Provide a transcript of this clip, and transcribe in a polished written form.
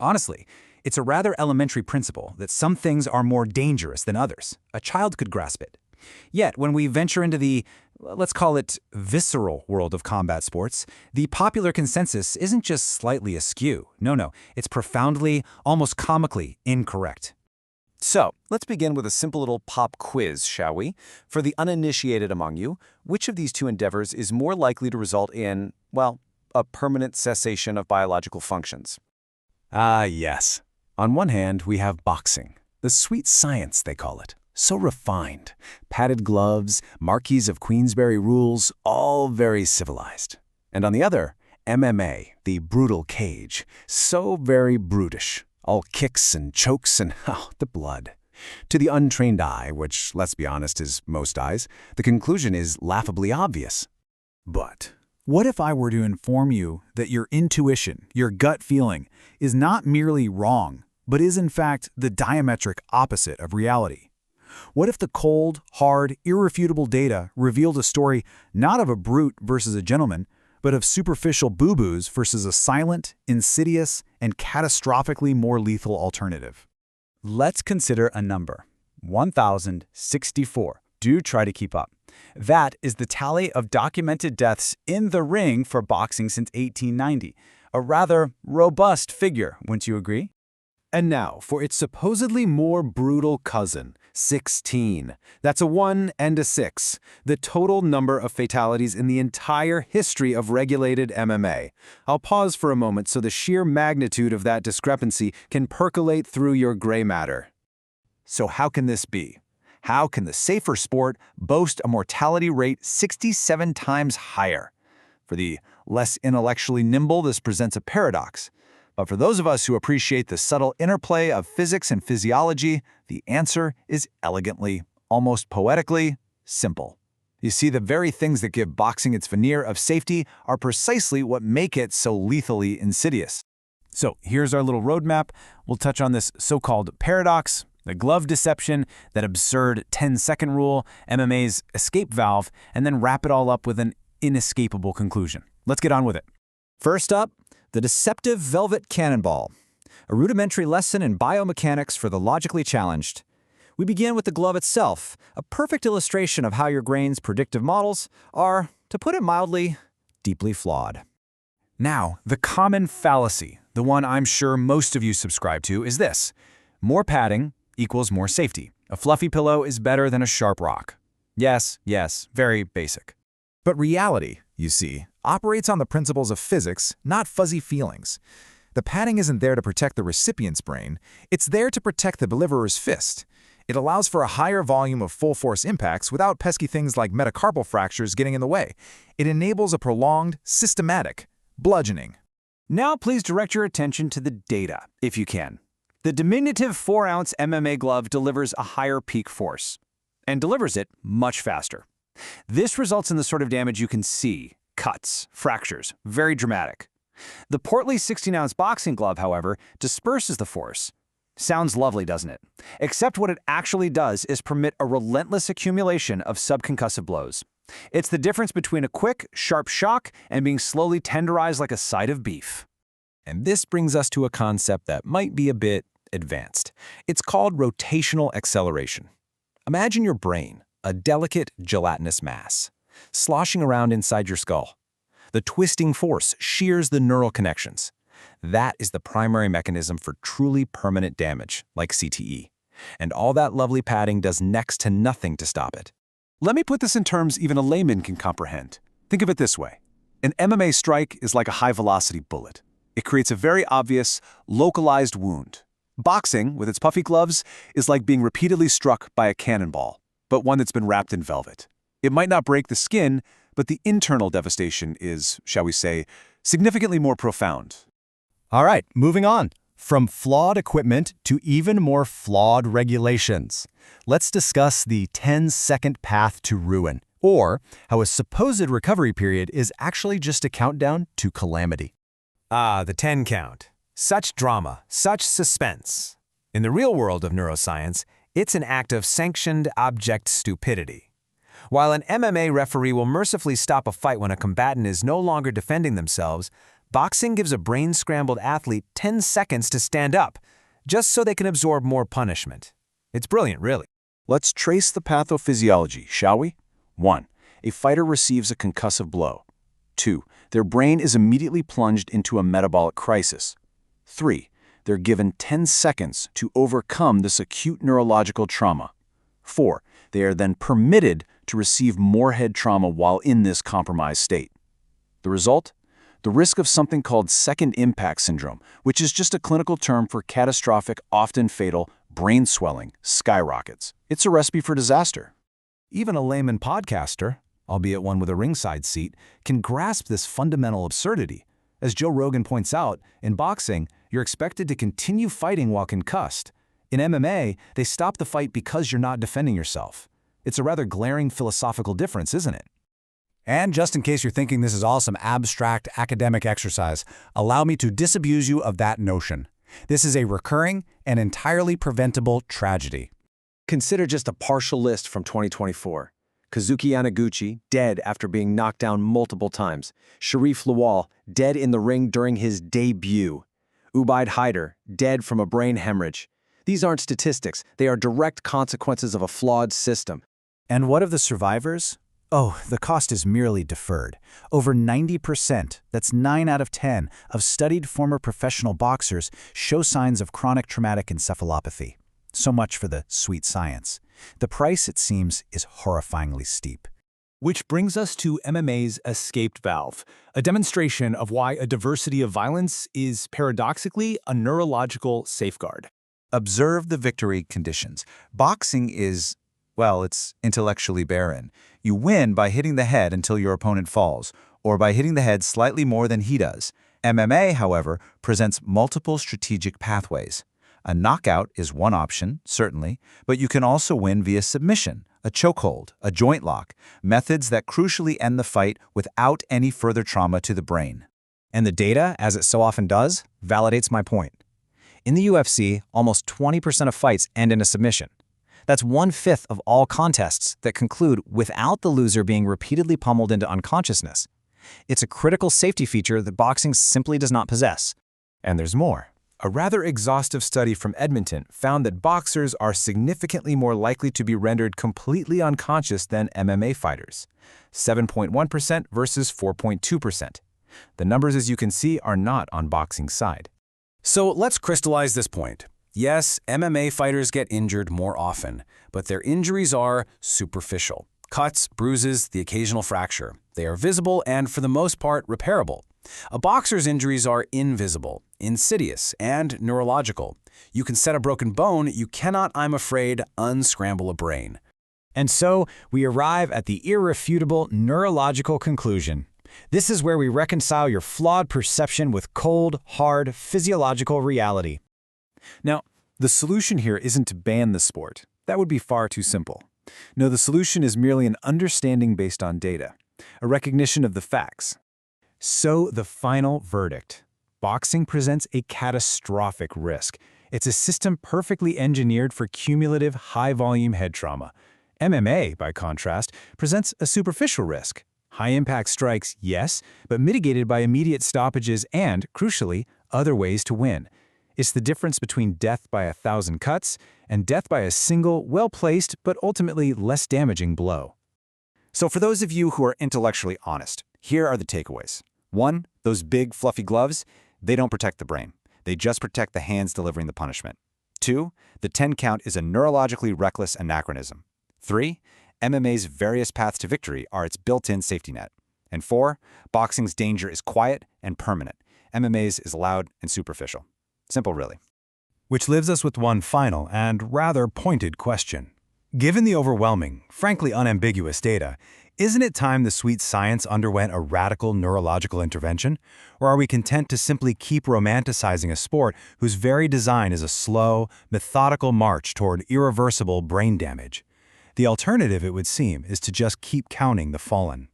Honestly, it's a rather elementary principle that some things are more dangerous than others. A child could grasp it. Yet, when we venture into the, let's call it, visceral world of combat sports, the popular consensus isn't just slightly askew. No, it's profoundly, almost comically incorrect. So, let's begin with a simple little pop quiz, shall we? For the uninitiated among you, which of these two endeavors is more likely to result in, well, a permanent cessation of biological functions? Yes. On one hand, we have boxing, the sweet science, they call it. So refined. Padded gloves, Marquis of Queensberry rules, all very civilized. And on the other, MMA, the brutal cage, so very brutish. All kicks and chokes and, the blood. To the untrained eye, which, let's be honest, is most eyes, the conclusion is laughably obvious. But what if I were to inform you that your intuition, your gut feeling, is not merely wrong, but is in fact the diametric opposite of reality? What if the cold, hard, irrefutable data revealed a story not of a brute versus a gentleman, but of superficial boo-boos versus a silent, insidious, and catastrophically more lethal alternative? Let's consider a number, 1,064. Do try to keep up. That is the tally of documented deaths in the ring for boxing since 1890. A rather robust figure, wouldn't you agree? And now, for its supposedly more brutal cousin, 16. That's a 1 and a 6, the total number of fatalities in the entire history of regulated MMA. I'll pause for a moment so the sheer magnitude of that discrepancy can percolate through your gray matter. So how can this be? How can the safer sport boast a mortality rate 67 times higher? For the less intellectually nimble, this presents a paradox. But for those of us who appreciate the subtle interplay of physics and physiology, the answer is elegantly, almost poetically, simple. You see, the very things that give boxing its veneer of safety are precisely what make it so lethally insidious. So here's our little roadmap. We'll touch on this so-called paradox, the glove deception, that absurd 10-second rule, MMA's escape valve, and then wrap it all up with an inescapable conclusion. Let's get on with it. First up, the deceptive velvet cannonball, a rudimentary lesson in biomechanics for the logically challenged. We begin with the glove itself, a perfect illustration of how your grain's predictive models are, to put it mildly, deeply flawed. Now, the common fallacy, the one I'm sure most of you subscribe to, is this: more padding equals more safety. A fluffy pillow is better than a sharp rock. Yes, very basic. But reality, you see, operates on the principles of physics, not fuzzy feelings. The padding isn't there to protect the recipient's brain, it's there to protect the deliverer's fist. It allows for a higher volume of full-force impacts without pesky things like metacarpal fractures getting in the way. It enables a prolonged, systematic bludgeoning. Now please direct your attention to the data, if you can. The diminutive 4-ounce MMA glove delivers a higher peak force, and delivers it much faster. This results in the sort of damage you can see: cuts, fractures, very dramatic. The portly 16-ounce boxing glove, however, disperses the force. Sounds lovely, doesn't it? Except what it actually does is permit a relentless accumulation of subconcussive blows. It's the difference between a quick, sharp shock and being slowly tenderized like a side of beef. And this brings us to a concept that might be a bit advanced. It's called rotational acceleration. Imagine your brain, a delicate, gelatinous mass, sloshing around inside your skull. The twisting force shears the neural connections. That is the primary mechanism for truly permanent damage, like CTE. And all that lovely padding does next to nothing to stop it. Let me put this in terms even a layman can comprehend. Think of it this way. An MMA strike is like a high-velocity bullet. It creates a very obvious, localized wound. Boxing, with its puffy gloves, is like being repeatedly struck by a cannonball, but one that's been wrapped in velvet. It might not break the skin, but the internal devastation is, shall we say, significantly more profound. All right, moving on. From flawed equipment to even more flawed regulations. Let's discuss the 10-second path to ruin, or how a supposed recovery period is actually just a countdown to calamity. Ah, the 10 count. Such drama, such suspense. In the real world of neuroscience, it's an act of sanctioned abject stupidity. While an MMA referee will mercifully stop a fight when a combatant is no longer defending themselves, Boxing gives a brain-scrambled athlete 10 seconds to stand up, just so they can absorb more punishment. It's brilliant, really. Let's trace the pathophysiology, shall we? 1. A fighter receives a concussive blow. 2. Their brain is immediately plunged into a metabolic crisis. 3. They're given 10 seconds to overcome this acute neurological trauma. 4. They are then permitted to receive more head trauma while in this compromised state. The result? The risk of something called second impact syndrome, which is just a clinical term for catastrophic, often fatal, brain swelling, skyrockets. It's a recipe for disaster. Even a layman podcaster, albeit one with a ringside seat, can grasp this fundamental absurdity. As Joe Rogan points out, in boxing, you're expected to continue fighting while concussed. In MMA, they stop the fight because you're not defending yourself. It's a rather glaring philosophical difference, isn't it? And just in case you're thinking this is all some abstract academic exercise, allow me to disabuse you of that notion. This is a recurring and entirely preventable tragedy. Consider just a partial list from 2024. Kazuki Yanaguchi, dead after being knocked down multiple times. Sharif Lawal, dead in the ring during his debut. Ubaid Haider, dead from a brain hemorrhage. These aren't statistics, they are direct consequences of a flawed system. And what of the survivors? Oh, the cost is merely deferred. Over 90%, that's 9 out of 10, of studied former professional boxers show signs of chronic traumatic encephalopathy. So much for the sweet science. The price, it seems, is horrifyingly steep. Which brings us to MMA's escape valve, a demonstration of why a diversity of violence is paradoxically a neurological safeguard. Observe the victory conditions. Boxing is, well, it's intellectually barren. You win by hitting the head until your opponent falls, or by hitting the head slightly more than he does. MMA, however, presents multiple strategic pathways. A knockout is one option, certainly, but you can also win via submission, a chokehold, a joint lock, methods that crucially end the fight without any further trauma to the brain. And the data, as it so often does, validates my point. In the UFC, almost 20% of fights end in a submission. That's 1/5 of all contests that conclude without the loser being repeatedly pummeled into unconsciousness. It's a critical safety feature that boxing simply does not possess. And there's more. A rather exhaustive study from Edmonton found that boxers are significantly more likely to be rendered completely unconscious than MMA fighters, 7.1% versus 4.2%. The numbers, as you can see, are not on boxing's side. So let's crystallize this point. Yes, MMA fighters get injured more often, but their injuries are superficial. Cuts, bruises, the occasional fracture. They are visible and, for the most part, repairable. A boxer's injuries are invisible, insidious, and neurological. You can set a broken bone, you cannot, I'm afraid, unscramble a brain. And so, we arrive at the irrefutable neurological conclusion. This is where we reconcile your flawed perception with cold, hard, physiological reality. Now, the solution here isn't to ban the sport. That would be far too simple. No, the solution is merely an understanding based on data, a recognition of the facts. So the final verdict. Boxing presents a catastrophic risk. It's a system perfectly engineered for cumulative, high-volume head trauma. MMA, by contrast, presents a superficial risk. High-impact strikes, yes, but mitigated by immediate stoppages and, crucially, other ways to win. It's the difference between death by 1,000 cuts and death by a single, well-placed, but ultimately less damaging blow. So for those of you who are intellectually honest, here are the takeaways. 1, those big, fluffy gloves, they don't protect the brain. They just protect the hands delivering the punishment. 2, the 10 count is a neurologically reckless anachronism. 3, MMA's various paths to victory are its built-in safety net. And 4, boxing's danger is quiet and permanent. MMA's is loud and superficial. Simple, really. Which leaves us with one final and rather pointed question. Given the overwhelming, frankly unambiguous data, isn't it time the sweet science underwent a radical neurological intervention? Or are we content to simply keep romanticizing a sport whose very design is a slow, methodical march toward irreversible brain damage? The alternative, it would seem, is to just keep counting the fallen.